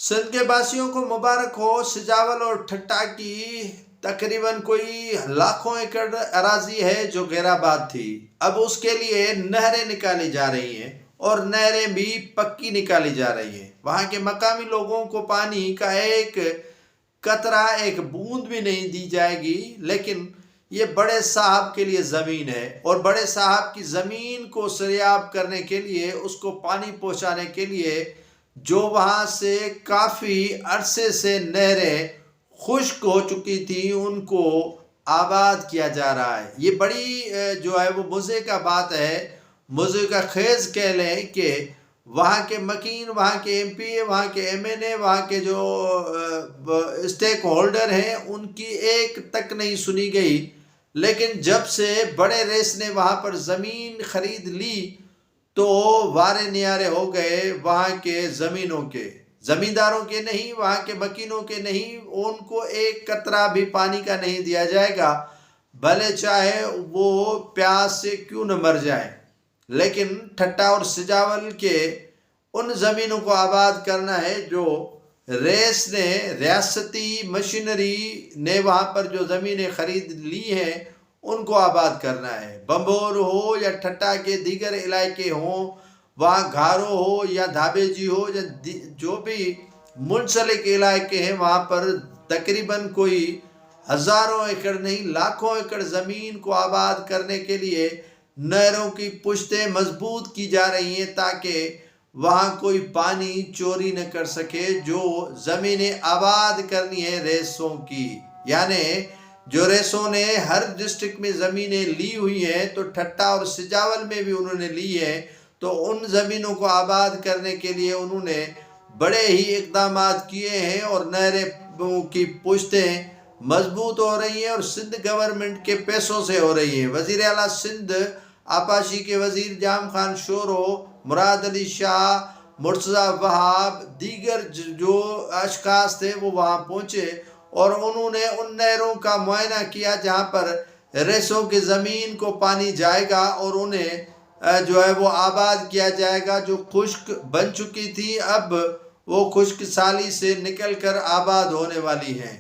سندھ کے باسیوں کو مبارک ہو، سجاول اور ٹھٹا کی تقریباً کوئی لاکھوں ایکڑ اراضی ہے جو غیر آباد تھی، اب اس کے لیے نہریں نکالی جا رہی ہیں اور نہریں بھی پکی نکالی جا رہی ہیں۔ وہاں کے مقامی لوگوں کو پانی کا ایک قطرہ، ایک بوند بھی نہیں دی جائے گی، لیکن یہ بڑے صاحب کے لیے زمین ہے اور بڑے صاحب کی زمین کو سیراب کرنے کے لیے، اس کو پانی پہنچانے کے لیے جو وہاں سے کافی عرصے سے نہریں خشک ہو چکی تھیں ان کو آباد کیا جا رہا ہے۔ یہ بڑی جو ہے وہ مزے کا بات ہے، مزے کا خیز کہہ لیں کہ وہاں کے مکین، وہاں کے ایم پی، وہاں کے ایم این اے، وہاں کے جو اسٹیک ہولڈر ہیں ان کی ایک تک نہیں سنی گئی، لیکن جب سے بڑے ریس نے وہاں پر زمین خرید لی تو وارے نیارے ہو گئے وہاں کے زمینوں کے، زمینداروں کے نہیں، وہاں کے مکینوں کے نہیں، ان کو ایک قطرہ بھی پانی کا نہیں دیا جائے گا، بھلے چاہے وہ پیاس سے کیوں نہ مر جائیں۔ لیکن ٹھٹا اور سجاول کے ان زمینوں کو آباد کرنا ہے جو ریس نے، ریاستی مشینری نے وہاں پر جو زمینیں خرید لی ہیں ان کو آباد کرنا ہے۔ بمبور ہو یا ٹھٹا کے دیگر علاقے ہوں، وہاں گھارو ہو یا دھابے جی ہو یا جو بھی منسلک علاقے ہیں، وہاں پر تقریباً کوئی ہزاروں ایکڑ نہیں لاکھوں ایکڑ زمین کو آباد کرنے کے لیے نہروں کی پشتیں مضبوط کی جا رہی ہیں تاکہ وہاں کوئی پانی چوری نہ کر سکے۔ جو زمینیں آباد کرنی ہے ریسوں کی، یعنی جو ریسوں نے ہر ڈسٹرکٹ میں زمینیں لی ہوئی ہیں تو ٹھٹا اور سجاول میں بھی انہوں نے لی ہے، تو ان زمینوں کو آباد کرنے کے لیے انہوں نے بڑے ہی اقدامات کیے ہیں اور نہروں کی پشتیں مضبوط ہو رہی ہیں اور سندھ گورنمنٹ کے پیسوں سے ہو رہی ہیں۔ وزیر اعلیٰ سندھ آبپاشی کے وزیر جام خان شورو، مراد علی شاہ، مرتضی وہاب، دیگر جو اشخاص تھے وہ وہاں پہنچے اور انہوں نے ان نہروں کا معائنہ کیا جہاں پر ریسوں کی زمین کو پانی جائے گا اور انہیں جو ہے وہ آباد کیا جائے گا۔ جو خشک بن چکی تھی اب وہ خشک سالی سے نکل کر آباد ہونے والی ہیں۔